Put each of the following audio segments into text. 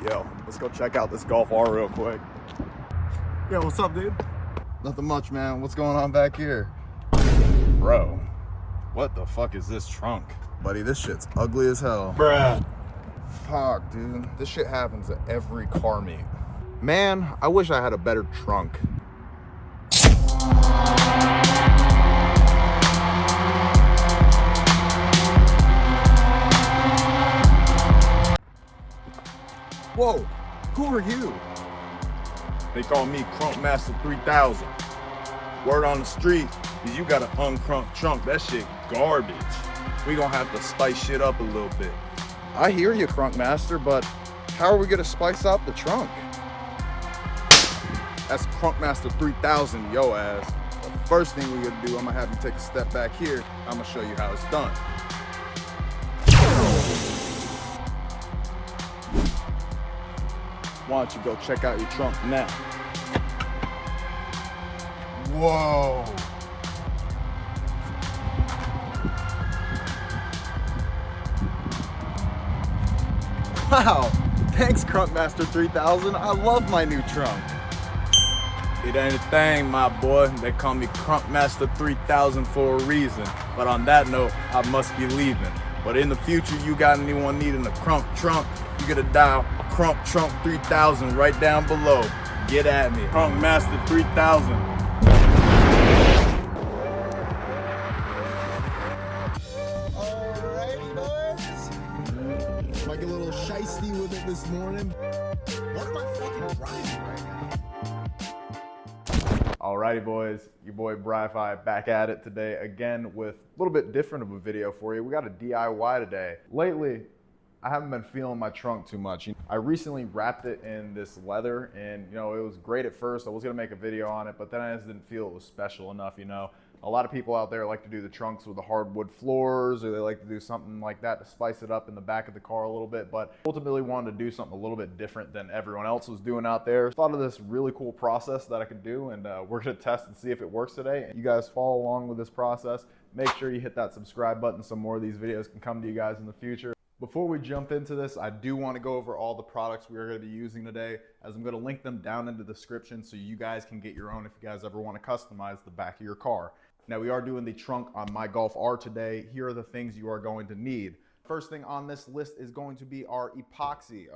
Yo, let's go check out this Golf R real quick. Yo, what's up, dude? Nothing much, man. What's going on back here? Bro, what the fuck is this trunk? Buddy, this shit's ugly as hell. Bruh. Fuck, dude. This shit happens at every car meet. Man, I wish I had a better trunk. Whoa, who are you? They call me Crunk Master 3000. Word on the street is you got an uncrunked trunk. That shit garbage. We gonna have to spice shit up a little bit. I hear you, Crunk Master, but how are we gonna spice up the trunk? That's Crunk Master 3000, yo ass. The first thing we're gonna do, I'm gonna have you take a step back here. I'm gonna show you how it's done. Why don't you go check out your trunk now? Whoa. Wow, thanks Crunk Master 3000. I love my new trunk. It ain't a thing, my boy. They call me Crunk Master 3000 for a reason. But on that note, I must be leaving. But in the future, you got anyone needing a Crunk trunk, you gotta dial Crunk Trunk 3000 right down below. Get at me, Crunk Master 3000. Alrighty, boys. Like a little shiesty with it this morning. What am I fucking driving right now? Alrighty, boys, your boy Bri-Fi back at it today again with a little bit different of a video for you. We got a DIY today. Lately, I haven't been feeling my trunk too much. I recently wrapped it in this leather and, you know, it was great at first. I was gonna make a video on it, but then I just didn't feel it was special enough, you know. A lot of people out there like to do the trunks with the hardwood floors, or they like to do something like that to spice it up in the back of the car a little bit, but ultimately wanted to do something a little bit different than everyone else was doing out there. Thought of this really cool process that I could do, and we're gonna test and see if it works today. And you guys follow along with this process. Make sure you hit that subscribe button so more of these videos can come to you guys in the future. Before we jump into this, I do want to go over all the products we are going to be using today, as I'm going to link them down in the description so you guys can get your own if you guys ever want to customize the back of your car. Now, we are doing the trunk on my Golf R today. Here are the things you are going to need. First thing on this list is going to be our epoxy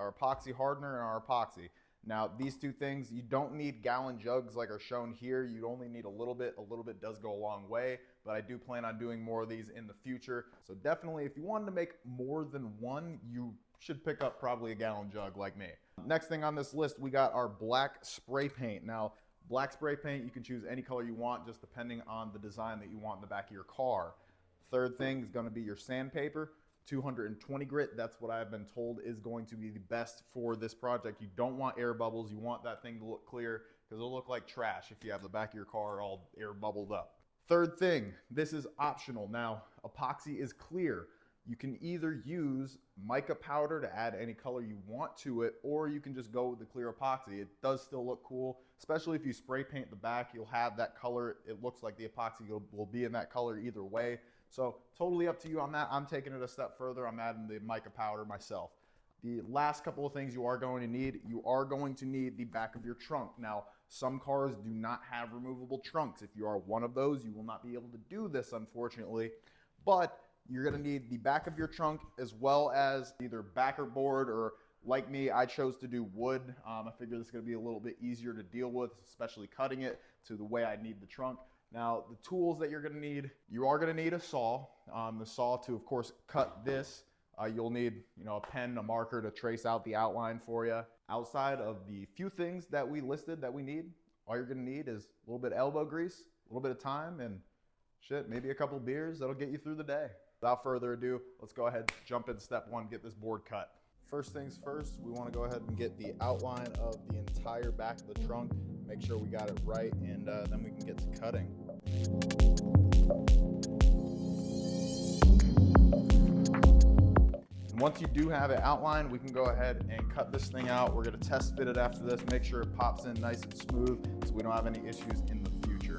hardener and our epoxy. Now, these two things, you don't need gallon jugs like are shown here. You only need a little bit. A little bit does go a long way, but I do plan on doing more of these in the future. So definitely, if you wanted to make more than one, you should pick up probably a gallon jug like me. Next thing on this list, we got our black spray paint. Now, black spray paint, you can choose any color you want, just depending on the design that you want in the back of your car. Third thing is going to be your sandpaper. 220 grit, that's what I've been told is going to be the best for this project. You don't want air bubbles. You want that thing to look clear because it'll look like trash if you have the back of your car all air bubbled up. Third thing, this is optional. Now, epoxy is clear. You can either use mica powder to add any color you want to it, or you can just go with the clear epoxy. It does still look cool, especially if you spray paint the back, you'll have that color. It looks like the epoxy will be in that color either way. So totally up to you on that. I'm taking it a step further. I'm adding the mica powder myself. The last couple of things you are going to need the back of your trunk. Now, some cars do not have removable trunks. If you are one of those, you will not be able to do this, unfortunately. But you're gonna need the back of your trunk as well as either backer board, or like me, I chose to do wood. I figure this is gonna be a little bit easier to deal with, especially cutting it to the way I need the trunk. Now, the tools that you're gonna need, you are gonna need a saw. The saw to, of course, cut this. You'll need, you know, a pen, a marker to trace out the outline for you. Outside of the few things that we listed that we need, all you're gonna need is a little bit of elbow grease, a little bit of time, and shit, maybe a couple beers that'll get you through the day. Without further ado, let's go ahead, jump into step one, get this board cut. First things first, we wanna go ahead and get the outline of the entire back of the trunk, make sure we got it right, and then we can get to cutting. Once you do have it outlined, we can go ahead and cut this thing out. We're gonna test fit it after this, make sure it pops in nice and smooth so we don't have any issues in the future.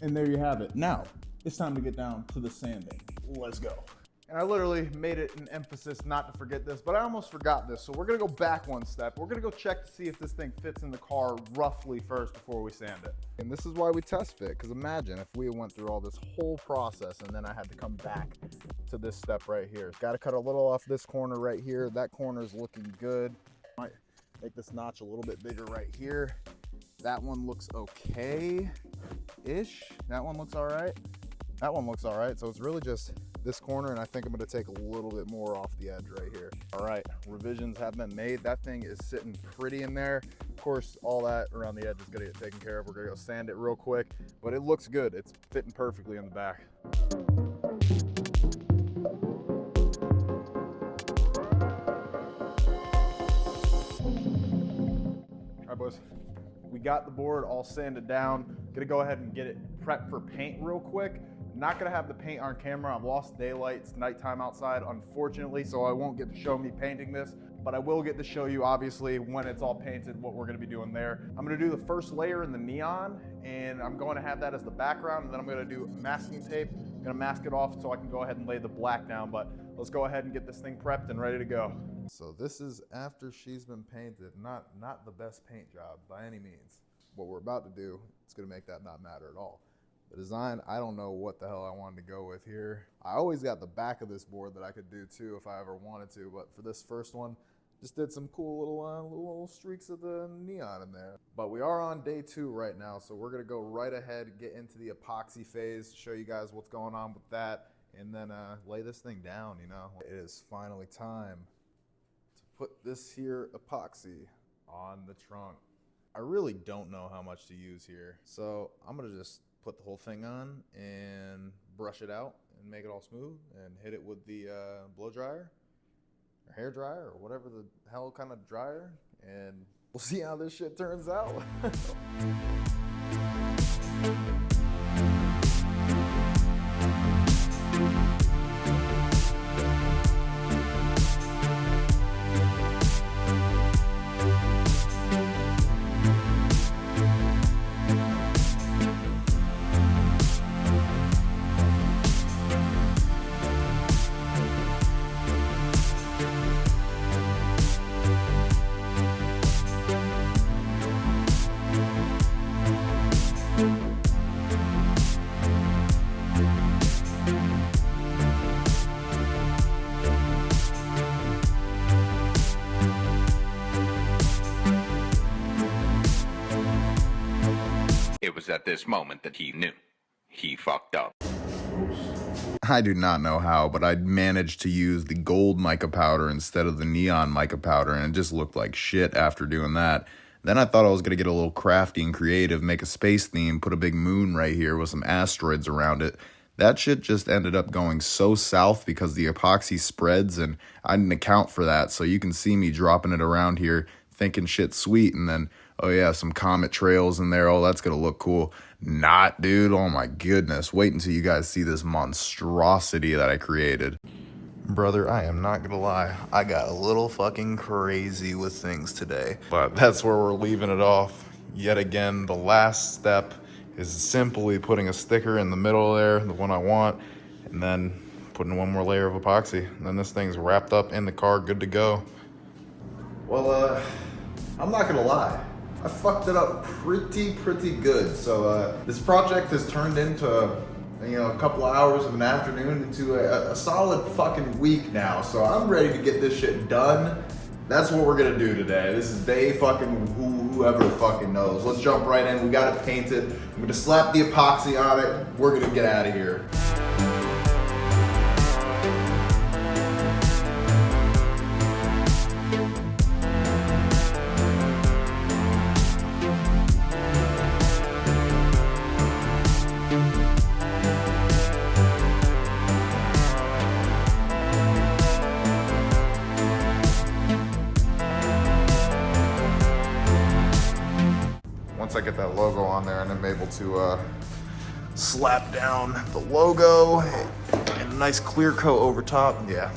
And there you have it. Now, it's time to get down to the sanding. Let's go. And I literally made it an emphasis not to forget this, but I almost forgot this. So we're gonna go back one step. We're gonna go check to see if this thing fits in the car roughly first before we sand it. And this is why we test fit, because imagine if we went through all this whole process and then I had to come back to this step right here. Gotta cut a little off this corner right here. That corner is looking good. Might make this notch a little bit bigger right here. That one looks okay-ish. That one looks all right. That one looks all right. So it's really just this corner, and I think I'm gonna take a little bit more off the edge right here. All right, revisions have been made. That thing is sitting pretty in there. Of course, all that around the edge is gonna get taken care of. We're gonna go sand it real quick, but it looks good. It's fitting perfectly in the back. All right, boys. We got the board all sanded down. Gonna go ahead and get it prepped for paint real quick. Not gonna have the paint on camera. I've lost daylight. It's nighttime outside, unfortunately, so I won't get to show me painting this, but I will get to show you, obviously, when it's all painted, what we're gonna be doing there. I'm gonna do the first layer in the neon, and I'm going to have that as the background, and then I'm gonna do masking tape. I'm gonna mask it off so I can go ahead and lay the black down, but let's go ahead and get this thing prepped and ready to go. So this is after she's been painted. Not the best paint job by any means. What we're about to do, it's gonna make that not matter at all. The design, I don't know what the hell I wanted to go with here. I always got the back of this board that I could do too if I ever wanted to, but for this first one, just did some cool little streaks of the neon in there. But we are on day 2 right now, so we're gonna go right ahead, get into the epoxy phase, show you guys what's going on with that, and then lay this thing down, you know. It is finally time to put this here epoxy on the trunk. I really don't know how much to use here, so I'm gonna just put the whole thing on and brush it out and make it all smooth and hit it with the blow dryer or hair dryer or whatever the hell kind of dryer, and we'll see how this shit turns out. It was at this moment that he knew. He fucked up. I do not know how, but I managed to use the gold mica powder instead of the neon mica powder, and it just looked like shit after doing that. Then I thought I was going to get a little crafty and creative, make a space theme, put a big moon right here with some asteroids around it. That shit just ended up going so south because the epoxy spreads, and I didn't account for that, so you can see me dropping it around here thinking shit's sweet, and then, oh yeah, some comet trails in there. Oh, that's gonna look cool. Not, dude. Oh my goodness. Wait until you guys see this monstrosity that I created. Brother, I am not gonna lie. I got a little fucking crazy with things today. But that's where we're leaving it off. Yet again, the last step is simply putting a sticker in the middle there, the one I want, and then putting one more layer of epoxy. And then this thing's wrapped up in the car, good to go. Well, I'm not gonna lie. I fucked it up pretty good. So this project has turned into, a couple of hours of an afternoon into a solid fucking week now. So I'm ready to get this shit done. That's what we're gonna do today. This is day fucking whoever fucking knows. Let's jump right in. We got it painted. I'm gonna slap the epoxy on it. We're gonna get out of here. Once I get that logo on there and I'm able to slap down the logo and a nice clear coat over top, yeah,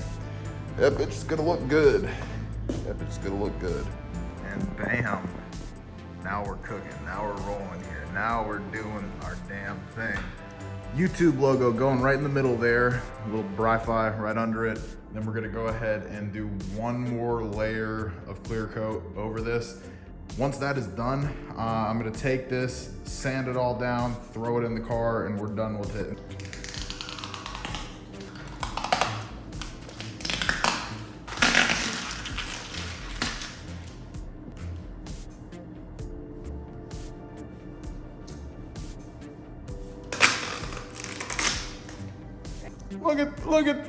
that bitch is gonna look good. That bitch is gonna look good. And bam, now we're cooking, now we're rolling here. now we're doing our damn thing. YouTube logo going right in the middle there, a little Bri-Fi right under it. Then we're gonna go ahead and do one more layer of clear coat over this. Once that is done, I'm gonna take this, sand it all down, throw it in the car, and we're done with it.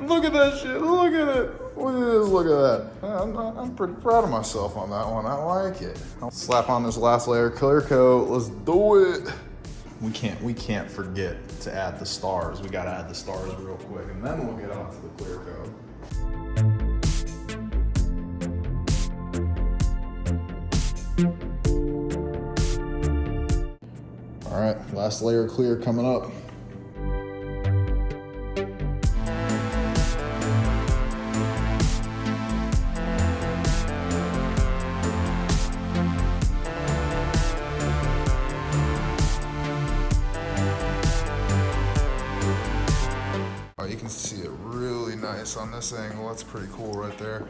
Look at that shit. Look at it. Look at this. Look at that. I'm pretty proud of myself on that one. I like it. I'll slap on this last layer clear coat. Let's do it. We can't forget to add the stars. We gotta add the stars real quick, and then we'll get on to the clear coat. All right, last layer clear coming up. You can see it really nice on this angle. That's pretty cool right there.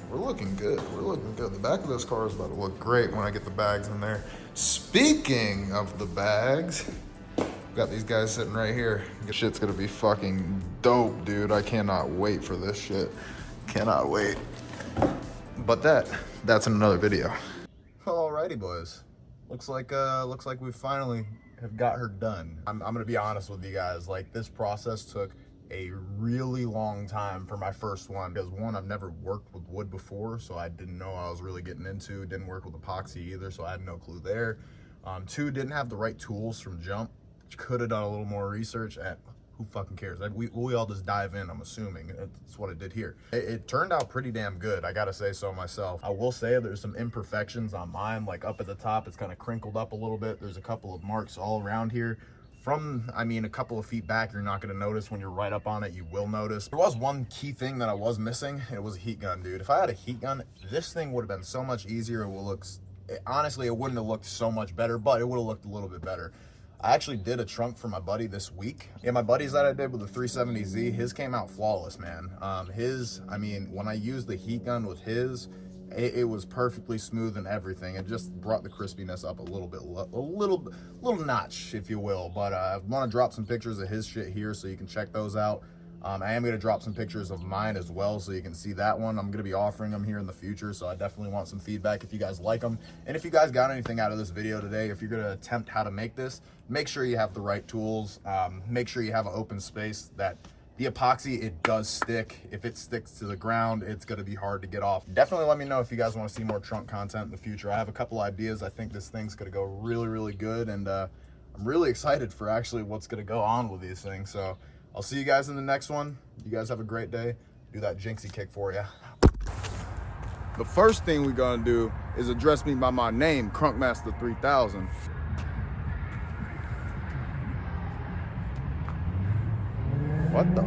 We're looking good. We're looking good. The back of this car is about to look great when I get the bags in there. Speaking of the bags, got these guys sitting right here. This shit's gonna be fucking dope, dude. I cannot wait for this shit. Cannot wait. But that's in another video. Alrighty, boys. Looks like we finally have got her done. I'm gonna be honest with you guys. Like, this process took a really long time for my first one, because one, I've never worked with wood before, so I didn't know I was really getting into. Didn't work with epoxy either, so I had no clue there. Two, didn't have the right tools from jump. Could have done a little more research. At who fucking cares? We all just dive in, I'm assuming. That's what I did here. It turned out pretty damn good, I gotta say so myself. I will say there's some imperfections on mine, like up at the top, it's kind of crinkled up a little bit. There's a couple of marks all around here. From, I mean, a couple of feet back, you're not gonna notice. When you're right up on it, you will notice. There was one key thing that I was missing. It was a heat gun, dude. If I had a heat gun, this thing would have been so much easier. Honestly, it wouldn't have looked so much better, but it would have looked a little bit better. I actually did a trunk for my buddy this week. Yeah, my buddies that I did with the 370Z, his came out flawless, man. I mean, when I used the heat gun with his, it was perfectly smooth and everything. It just brought the crispiness up a little bit, a little notch, if you will. But I want to drop some pictures of his shit here so you can check those out. I am going to drop some pictures of mine as well so you can see that one. I'm going to be offering them here in the future, so I definitely want some feedback if you guys like them. And if you guys got anything out of this video today, if you're going to attempt how to make this, make sure you have the right tools. Make sure you have an open space. That the epoxy, it does stick. If it sticks to the ground, it's going to be hard to get off. Definitely let me know if you guys want to see more trunk content in the future. I have a couple ideas. I think this thing's going to go really, really good, and I'm really excited for actually what's going to go on with these things. So I'll see you guys in the next one. You guys have a great day. Do that jinxie kick for you. The first thing we're gonna do is address me by my name, Crunk Master 3000. What the